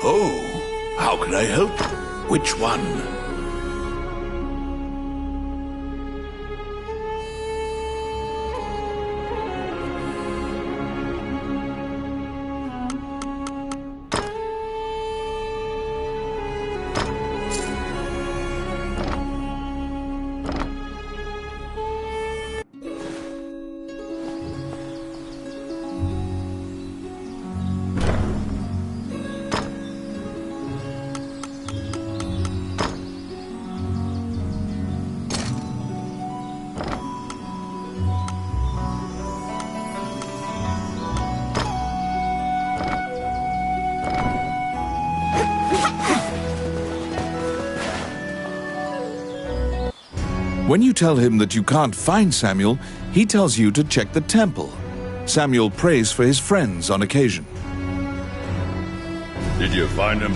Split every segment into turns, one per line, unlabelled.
Oh, how can I help? Which one?
When you tell him that you can't find Samuel, he tells you to check the temple. Samuel prays for his friends on occasion.
Did you find him?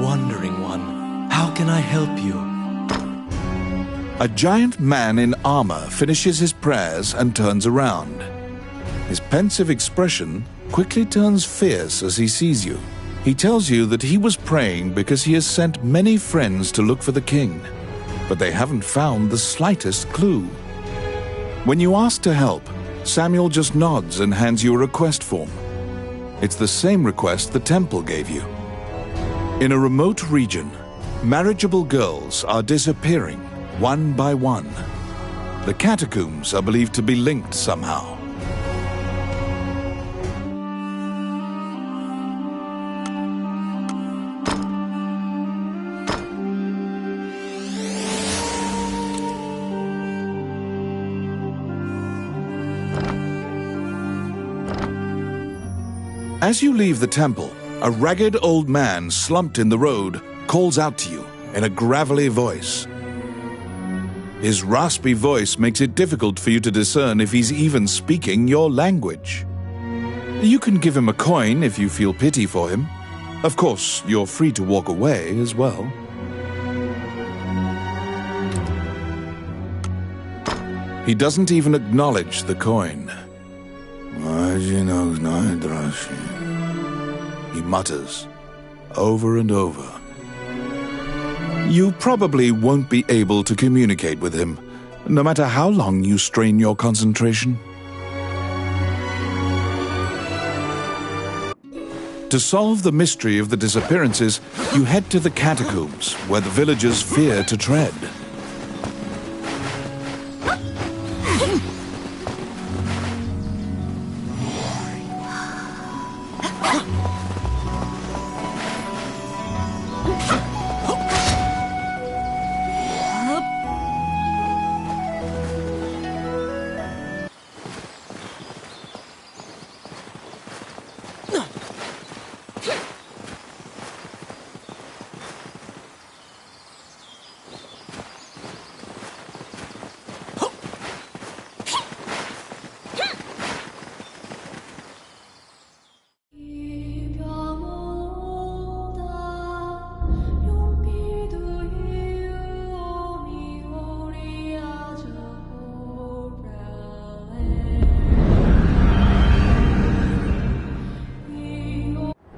Wandering One, how can I help you?
A giant man in armor finishes his prayers and turns around. His pensive expression quickly turns fierce as he sees you. He tells you that he was praying because he has sent many friends to look for the king, but they haven't found the slightest clue. When you ask to help, Samuel just nods and hands you a request form. It's the same request the temple gave you. In a remote region, marriageable girls are disappearing one by one. The catacombs are believed to be linked somehow. As you leave the temple, a ragged old man slumped in the road calls out to you in a gravelly voice. His raspy voice makes it difficult for you to discern if he's even speaking your language. You can give him a coin if you feel pity for him. Of course, you're free to walk away as well. He doesn't even acknowledge the coin. He mutters, over and over. You probably won't be able to communicate with him, no matter how long you strain your concentration. To solve the mystery of the disappearances, you head to the catacombs, where the villagers fear to tread.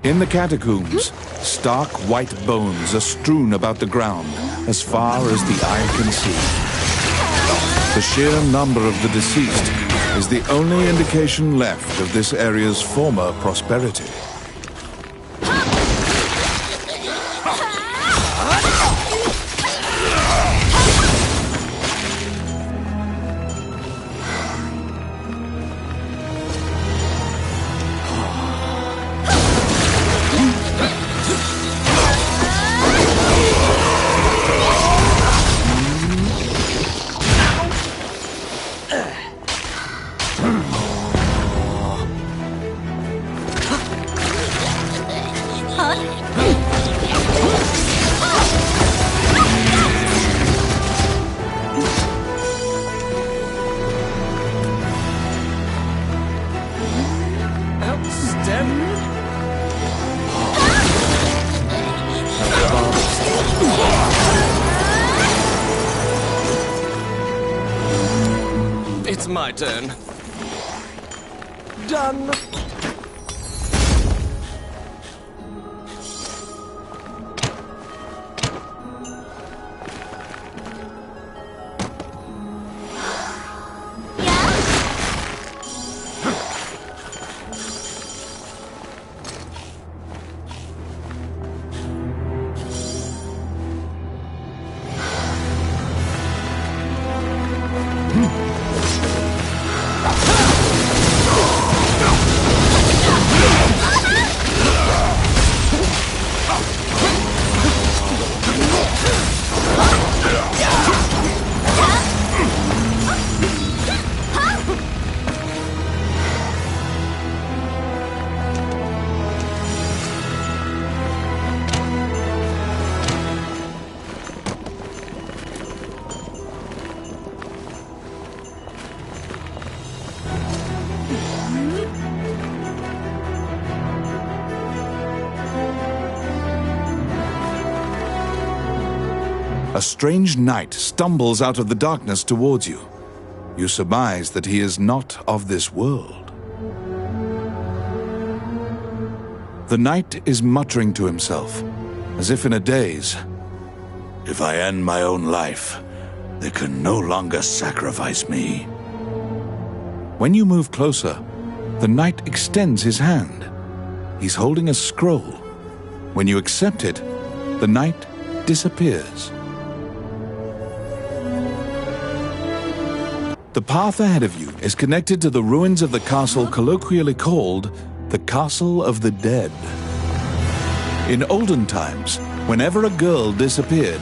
In the catacombs, stark white bones are strewn about the ground as far as the eye can see. The sheer number of the deceased is the only indication left of this area's former prosperity.
turn. Done.
A strange knight stumbles out of the darkness towards you. You surmise that he is not of this world. The knight is muttering to himself, as if in a daze.
If I end my own life, they can no longer sacrifice me.
When you move closer, the knight extends his hand. He's holding a scroll. When you accept it, the knight disappears. The path ahead of you is connected to the ruins of the castle colloquially called the Castle of the Dead. In olden times, whenever a girl disappeared,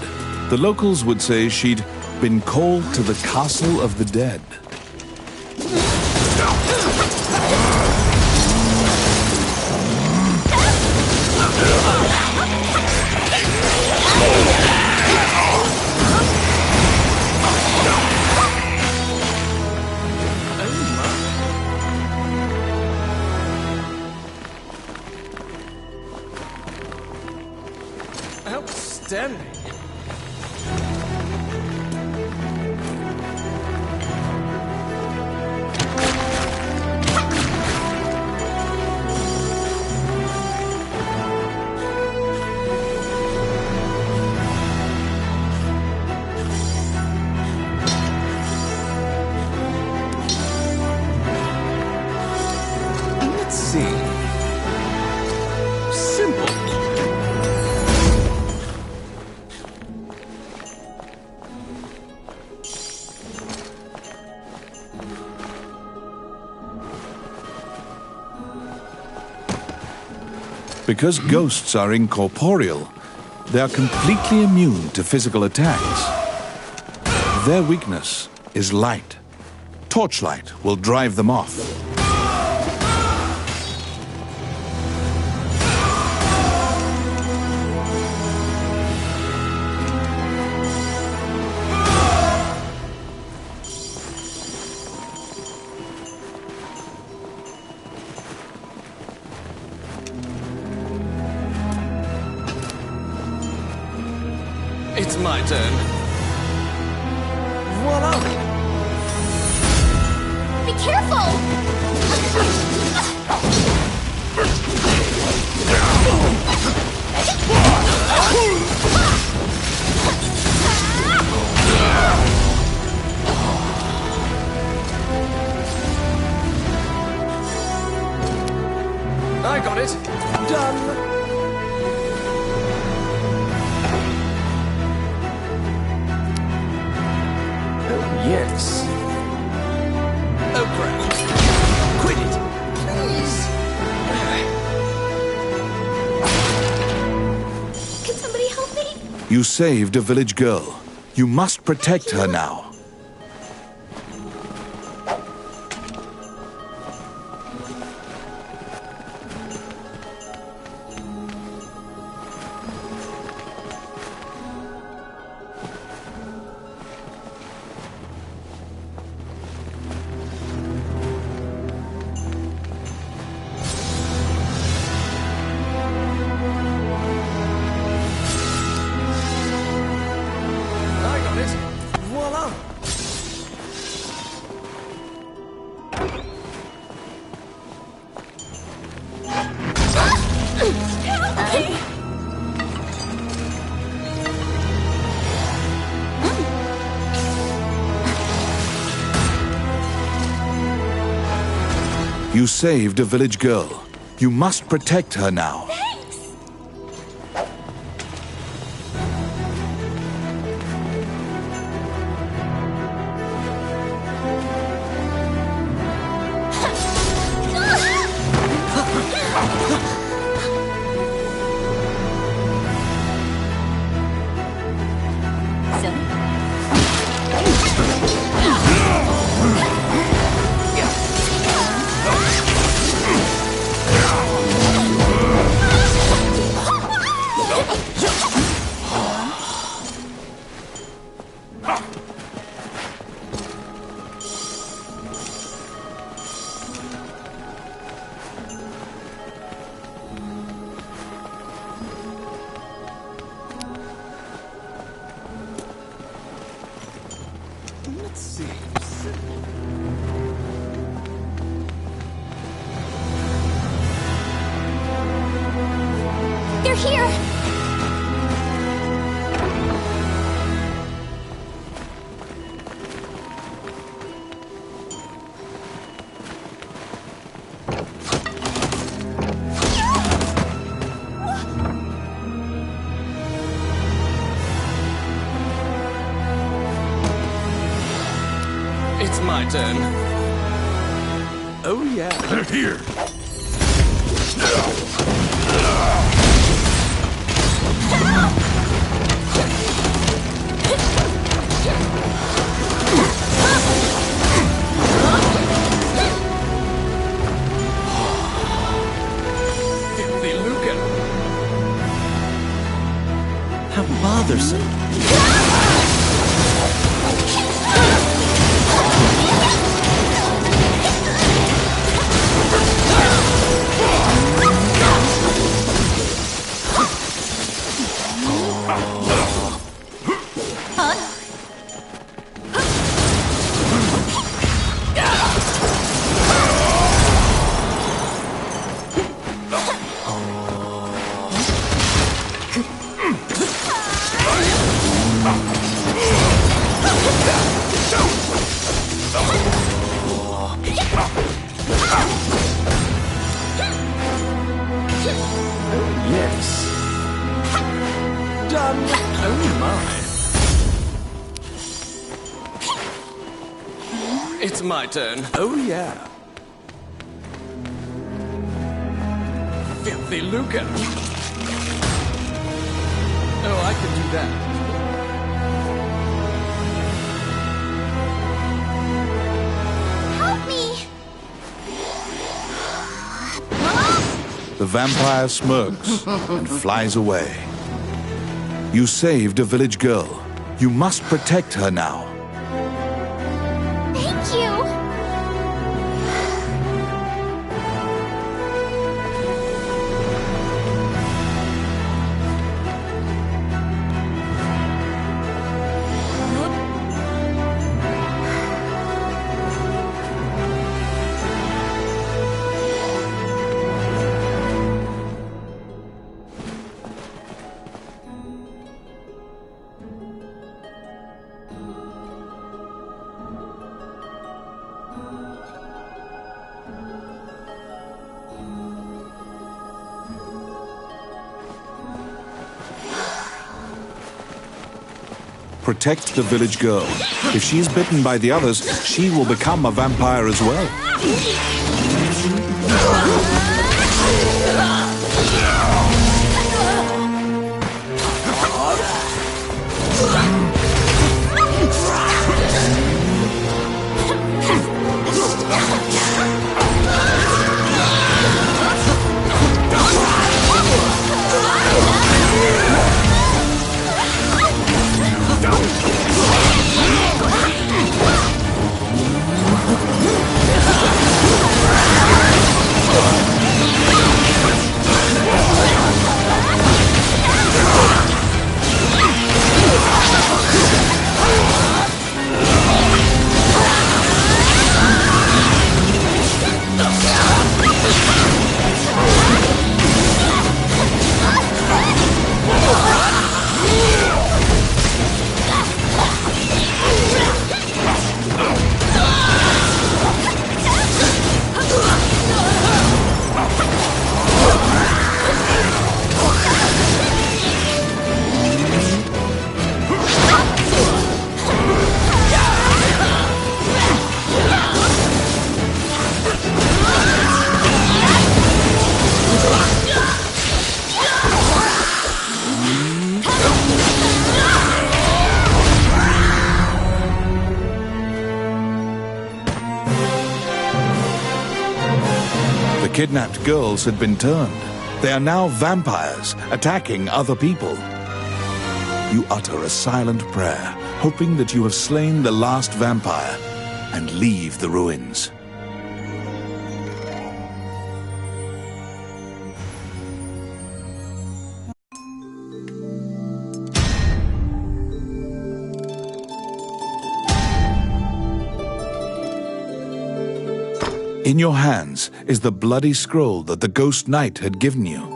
the locals would say she'd been called to the Castle of the Dead.
Outstanding. Let's see. Simple.
Because ghosts are incorporeal, they are completely immune to physical attacks. Their weakness is light. Torchlight will drive them off.
It's my turn. Voila!
Be careful!
I got it. Done. Yes. Oh, crap. Quit it. Please.
Can somebody help me?
You saved a village girl. You must protect her now.
I got it. Voila.
You saved a village girl. You must protect her now.
They're here!
It's my turn. Oh, yeah.
They're here.
Filthy lucre. How bothersome. Yes. Done. Oh my. It's my turn. Oh yeah. Filthy lucre. Oh, I could do that.
Help me!
The vampire smirks and flies away. You saved a village girl. You must protect her now.
Thank you!
Protect the village girl. If she's bitten by the others, she will become a vampire as well. kidnapped girls had been turned. They are now vampires, attacking other people. You utter a silent prayer, hoping that you have slain the last vampire, and leave the ruins. In your hands is the bloody scroll that the Ghost Knight had given you.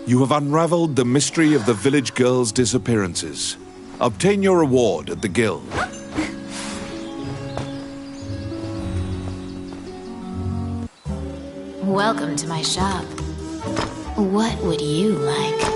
You have unraveled the mystery of the village girls' disappearances. Obtain your reward at the guild.
Welcome to my shop. What would you like?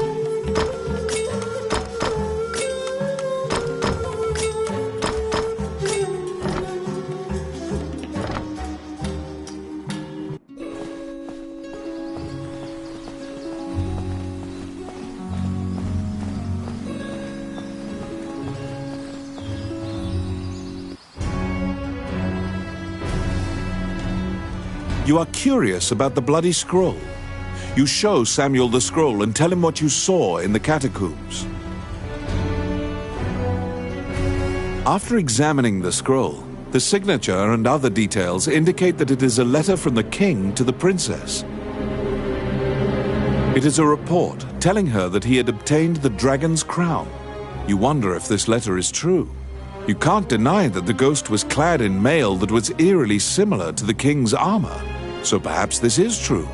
You are curious about the bloody scroll. You show Samuel the scroll and tell him what you saw in the catacombs. After examining the scroll, the signature and other details indicate that it is a letter from the king to the princess. It is a report telling her that he had obtained the dragon's crown. You wonder if this letter is true. You can't deny that the ghost was clad in mail that was eerily similar to the king's armor, so perhaps this is true.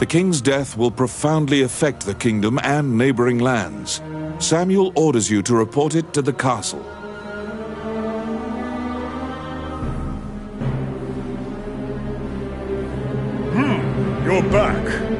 The king's death will profoundly affect the kingdom and neighboring lands. Samuel orders you to report it to the castle.
You're back.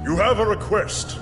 You have a request.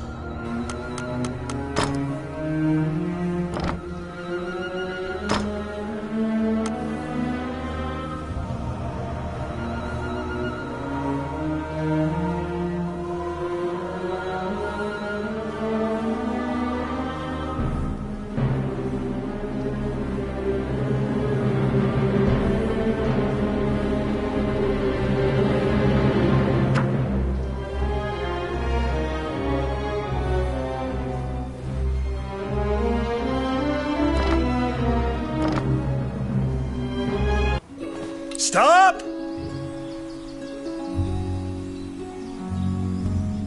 Stop!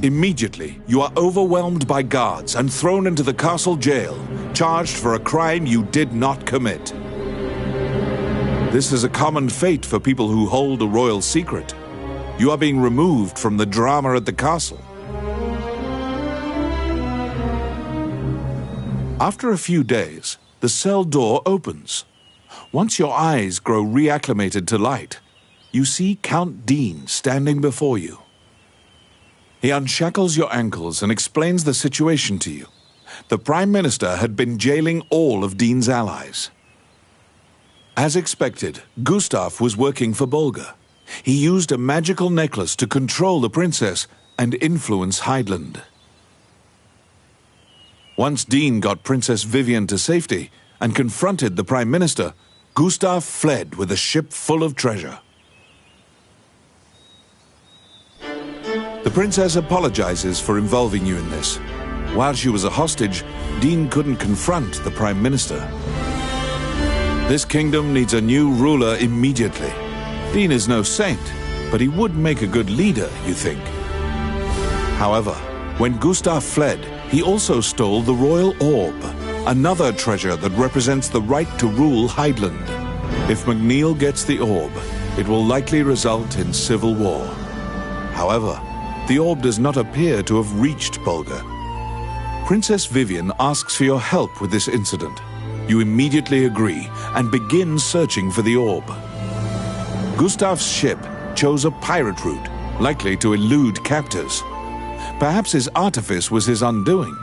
Immediately, you are overwhelmed by guards and thrown into the castle jail, charged for a crime you did not commit. This is a common fate for people who hold a royal secret. You are being removed from the drama at the castle. After a few days, the cell door opens. Once your eyes grow reacclimated to light, you see Count Dean standing before you. He unshackles your ankles and explains the situation to you. The Prime Minister had been jailing all of Dean's allies. As expected, Gustav was working for Bolga. He used a magical necklace to control the princess and influence Heidland. Once Dean got Princess Vivian to safety and confronted the Prime Minister, Gustav fled with a ship full of treasure. The princess apologizes for involving you in this. While she was a hostage, Dean couldn't confront the Prime Minister. This kingdom needs a new ruler immediately. Dean is no saint, but he would make a good leader, you think. However, when Gustav fled, he also stole the royal orb, another treasure that represents the right to rule Heidland. If McNeil gets the orb, it will likely result in civil war. However, the orb does not appear to have reached Bolga. Princess Vivian asks for your help with this incident. You immediately agree and begin searching for the orb. Gustav's ship chose a pirate route, likely to elude captors. Perhaps his artifice was his undoing.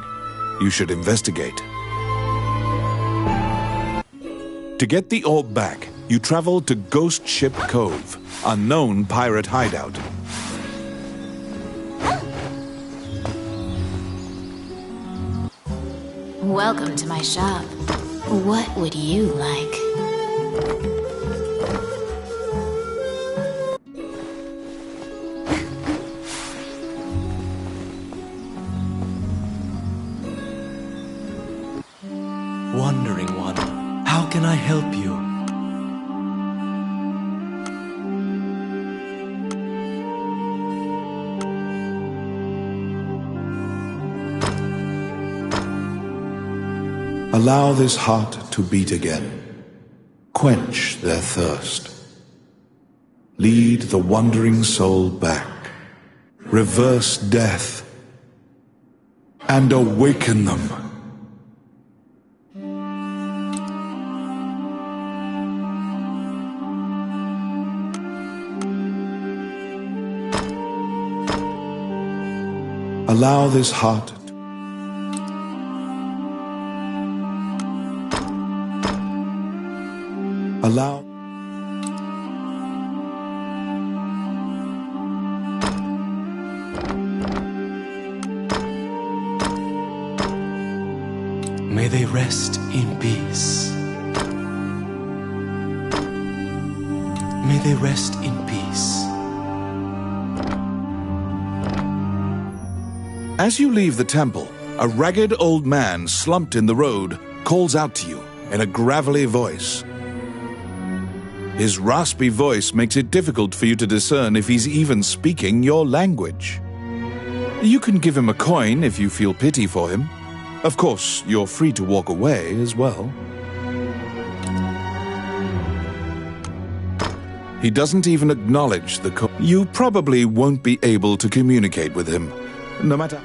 You should investigate. To get the orb back, you travel to Ghost Ship Cove, a known pirate hideout.
Welcome to my shop. What would you like?
Wandering one, how can I help you?
Allow this heart to beat again. Quench their thirst. Lead the wandering soul back. Reverse death. And awaken them. Allow this heart allow
May they rest in peace. May they rest in peace.
As you leave the temple, a ragged old man slumped in the road calls out to you in a gravelly voice. His raspy voice makes it difficult for you to discern if he's even speaking your language. You can give him a coin if you feel pity for him. Of course, you're free to walk away as well. He doesn't even acknowledge the coin. You probably won't be able to communicate with him, no matter...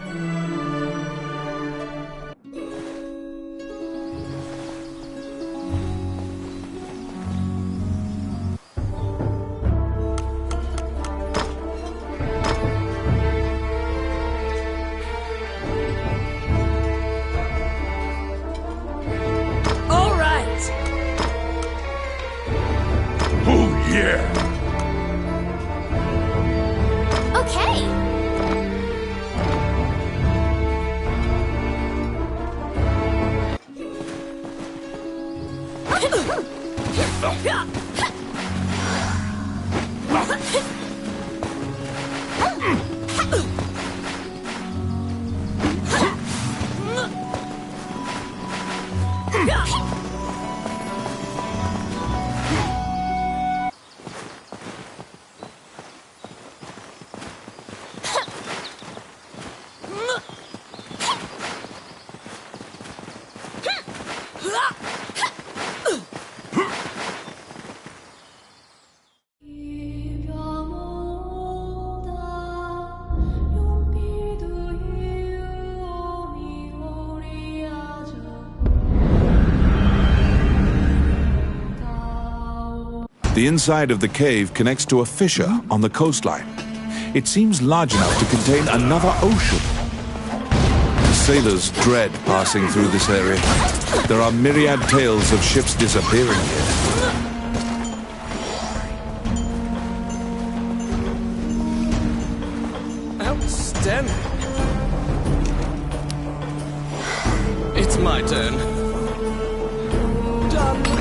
The inside of the cave connects to a fissure on the coastline. It seems large enough to contain another ocean. Sailors dread passing through this area. There are myriad tales of ships disappearing here.
Outstanding. It's my turn. Done.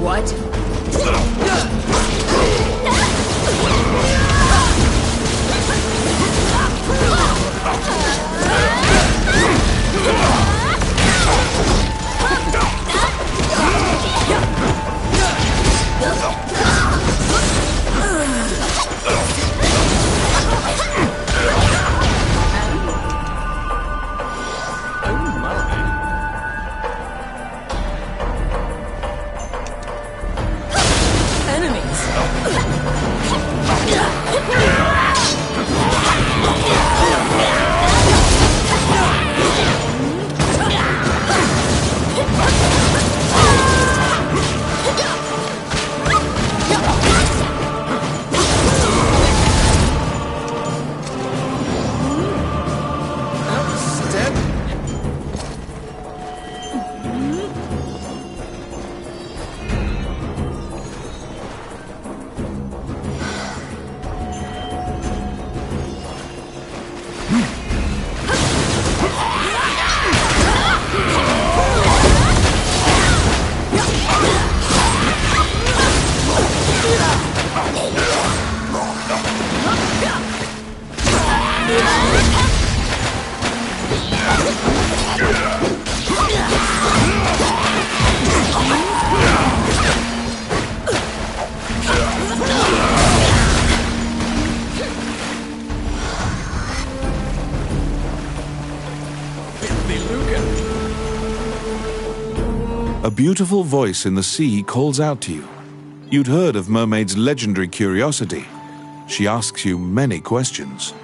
What?
A beautiful voice in the sea calls out to you. You'd heard of Mermaid's legendary curiosity. She asks you many questions.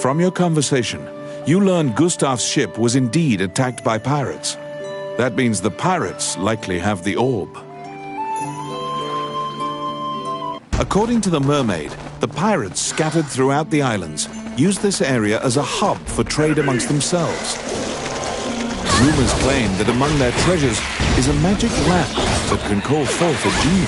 From your conversation, you learn Gustav's ship was indeed attacked by pirates. That means the pirates likely have the orb. According to the mermaid, the pirates scattered throughout the islands used this area as a hub for trade amongst themselves. Rumors claim that among their treasures is a magic lamp that can call forth a genie.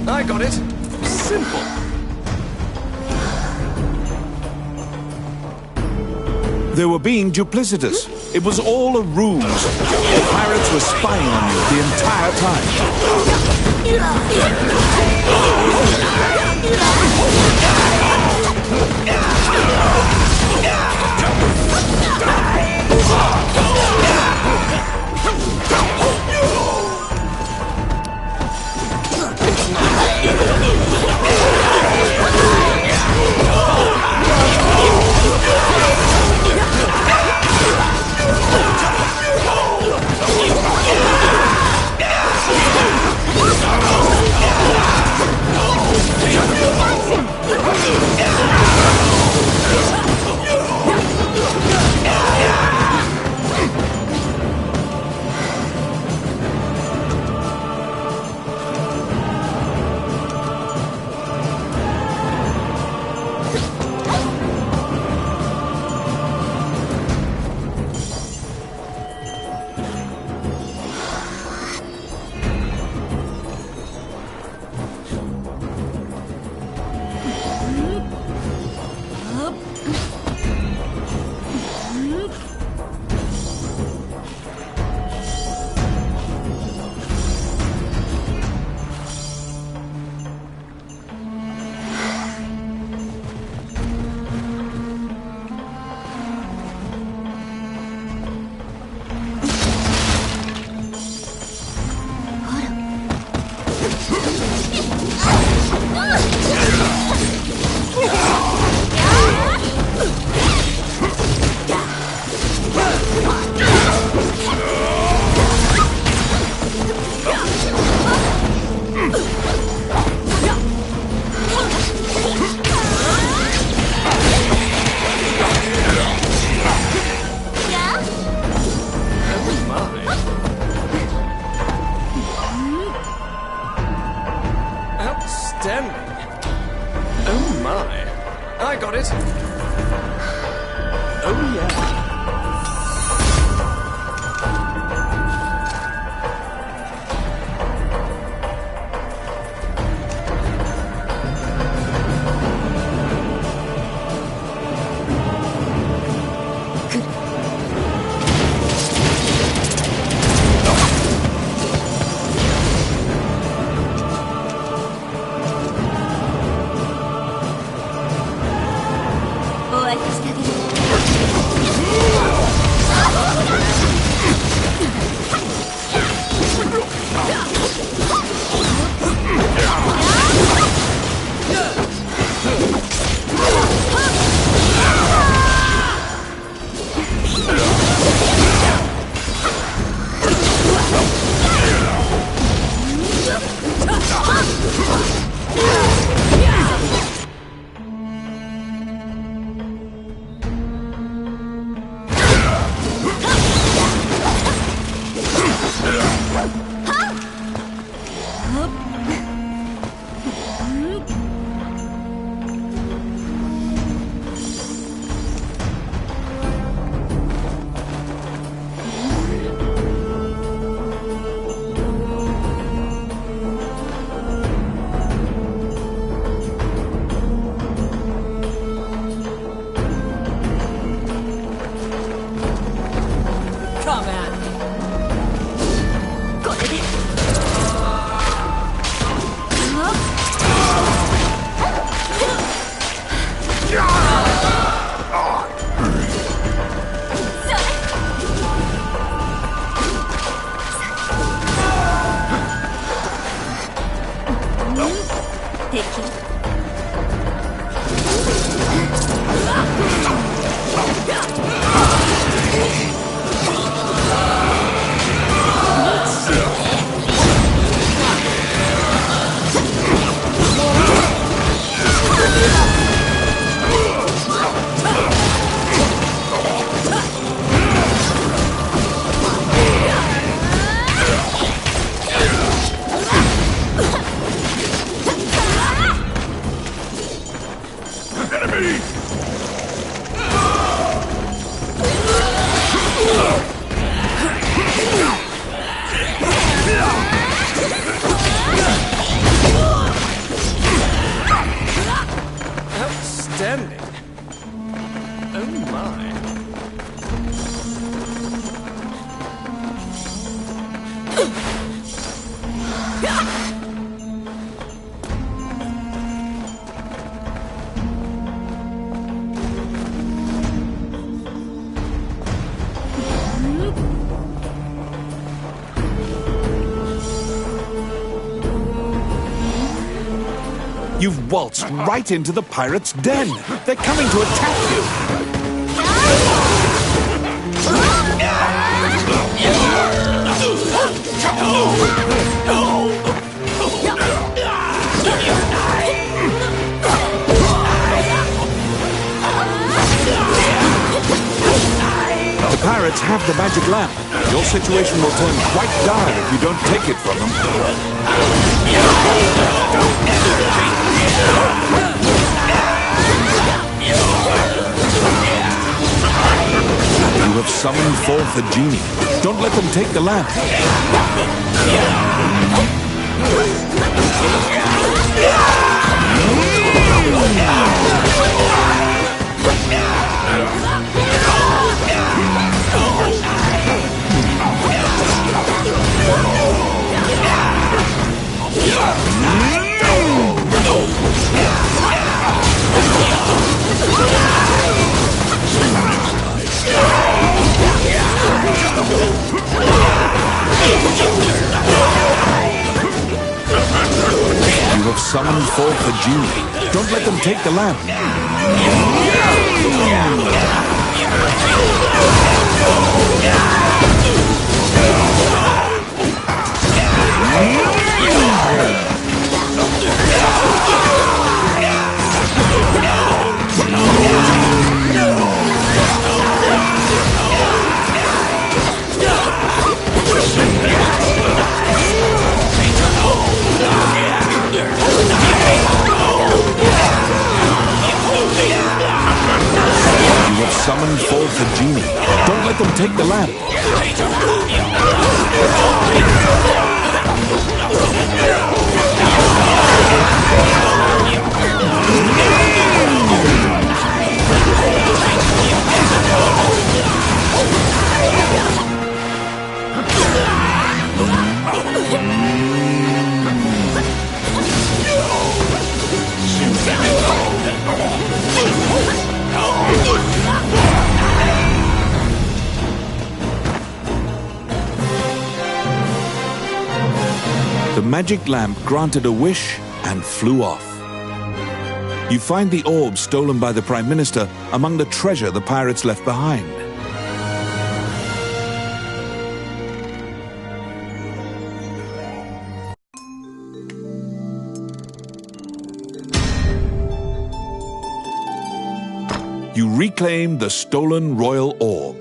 I got it. Simple.
They were being duplicitous. It was all a ruse. The pirates were spying on you the entire time. You've waltzed right into the pirates' den. They're coming to attack you. The pirates have the magic lamp. Your situation will turn quite dire if you don't take it from them. You have summoned forth a genie. Don't let them take the lamp. You have summoned forth a genie. Don't let them take the lamp. You have summoned forth a genie. Don't let them take the lamp. The magic lamp granted a wish and flew off. You find the orb stolen by the Prime Minister among the treasure the pirates left behind. You reclaim the stolen royal orb.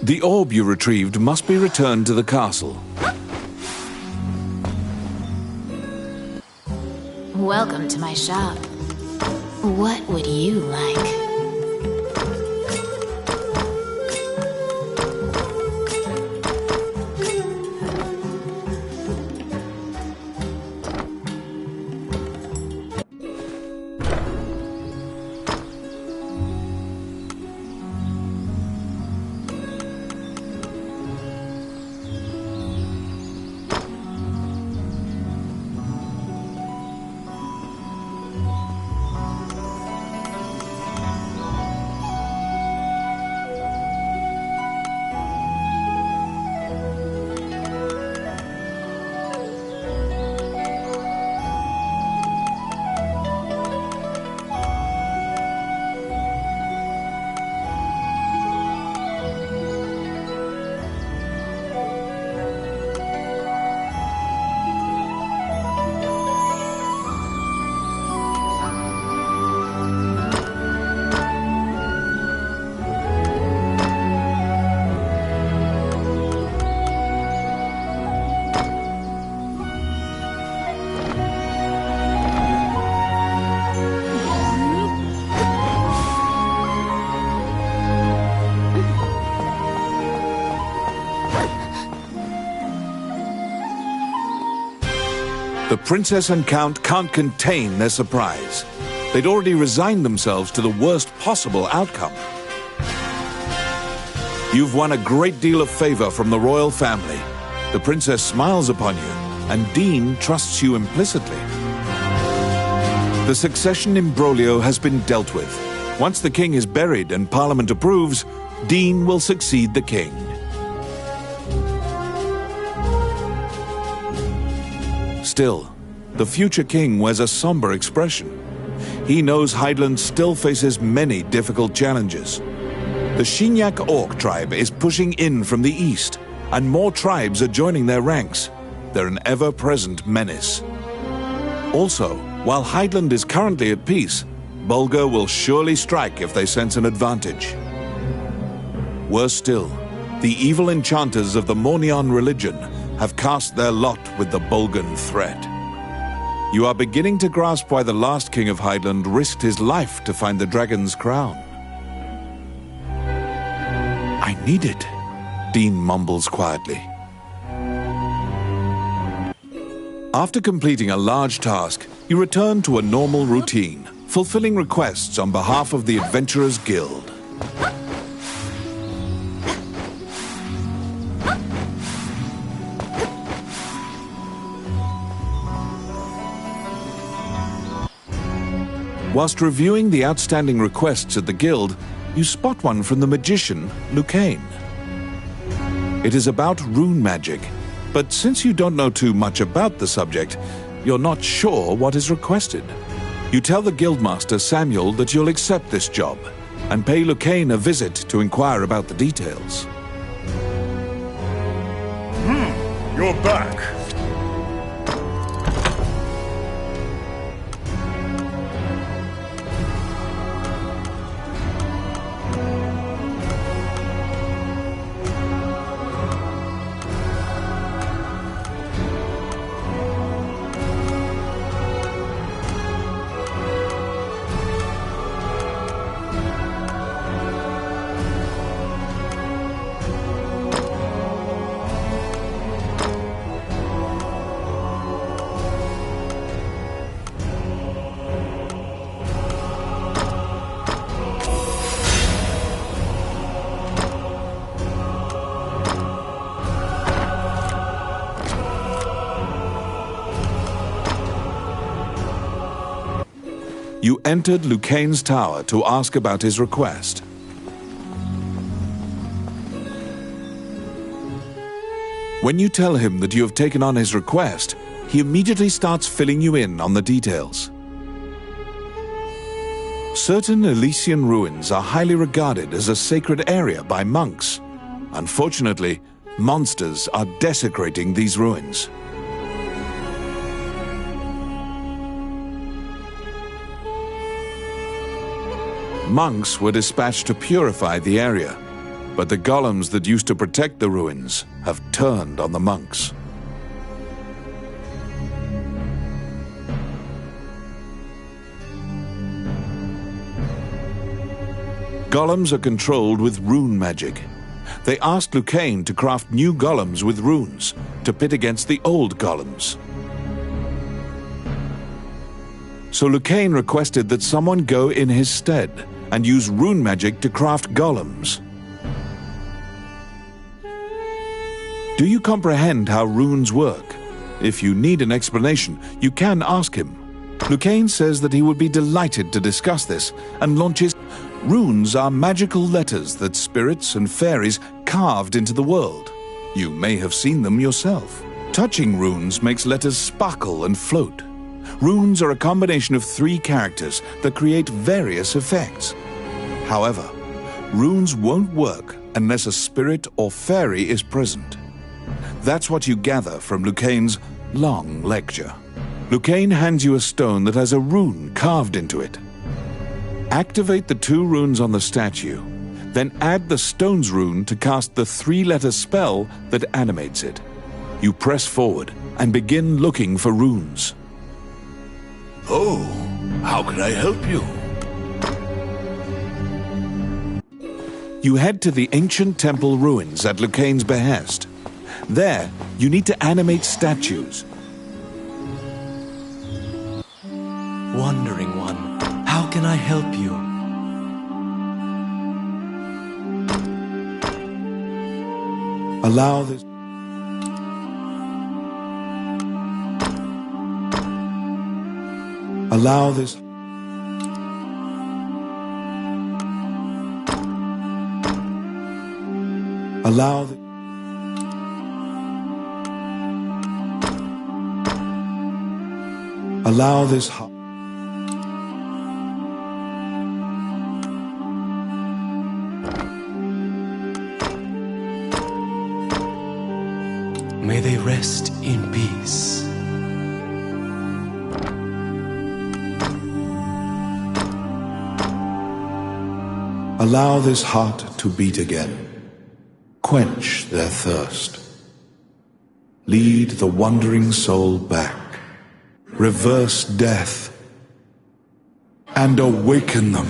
The orb you retrieved must be returned to the castle.
Welcome to my shop. What would you like?
The princess and count can't contain their surprise. They'd already resigned themselves to the worst possible outcome. You've won a great deal of favor from the royal family. The princess smiles upon you, and Dean trusts you implicitly. The succession imbroglio has been dealt with. Once the king is buried and Parliament approves, Dean will succeed the king. Still, the future king wears a somber expression. He knows Hydeland still faces many difficult challenges. The Shinyak Orc tribe is pushing in from the east, and more tribes are joining their ranks. They're an ever-present menace. Also, while Hydeland is currently at peace, Bulgar will surely strike if they sense an advantage. Worse still, the evil enchanters of the Mornion religion have cast their lot with the Bulgan threat. You are beginning to grasp why the last king of Hydeland risked his life to find the dragon's crown. I need it, Dean mumbles quietly. After completing a large task, you return to a normal routine, fulfilling requests on behalf of the Adventurers Guild. Whilst reviewing the outstanding requests at the guild, you spot one from the magician, Lucane. It is about rune magic, but since you don't know too much about the subject, you're not sure what is requested. You tell the guildmaster Samuel that you'll accept this job, and pay Lucane a visit to inquire about the details.
You're back.
You entered Lucane's tower to ask about his request. When you tell him that you have taken on his request, he immediately starts filling you in on the details. Certain Elysian ruins are highly regarded as a sacred area by monks. Unfortunately, monsters are desecrating these ruins. Monks were dispatched to purify the area, but the golems that used to protect the ruins have turned on the monks. Golems are controlled with rune magic. They asked Lucane to craft new golems with runes to pit against the old golems. So Lucane requested that someone go in his stead and use rune magic to craft golems. Do you comprehend how runes work? If you need an explanation, you can ask him. Lucane says that he would be delighted to discuss this and launches. Runes are magical letters that spirits and fairies carved into the world. You may have seen them yourself. Touching runes makes letters sparkle and float. Runes are a combination of 3 characters that create various effects. However, runes won't work unless a spirit or fairy is present. That's what you gather from Lucane's long lecture. Lucane hands you a stone that has a rune carved into it. Activate the 2 runes on the statue, then add the stone's rune to cast the 3-letter spell that animates it. You press forward and begin looking for runes.
Oh, how can I help you?
You head to the ancient temple ruins at Lucane's behest. There, you need to animate statues.
Wandering one, how can I help you?
Allow this. Allow this. Allow this. Allow this.
May they rest in peace.
Allow this heart to beat again. Quench their thirst. Lead the wandering soul back. Reverse death. And awaken them.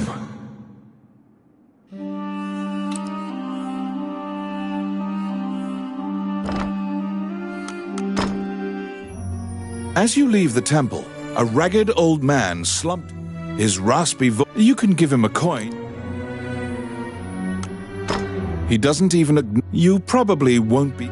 As you leave the temple, a ragged old man slumped. His raspy voice. You can give him a coin. He doesn't even. You probably won't be.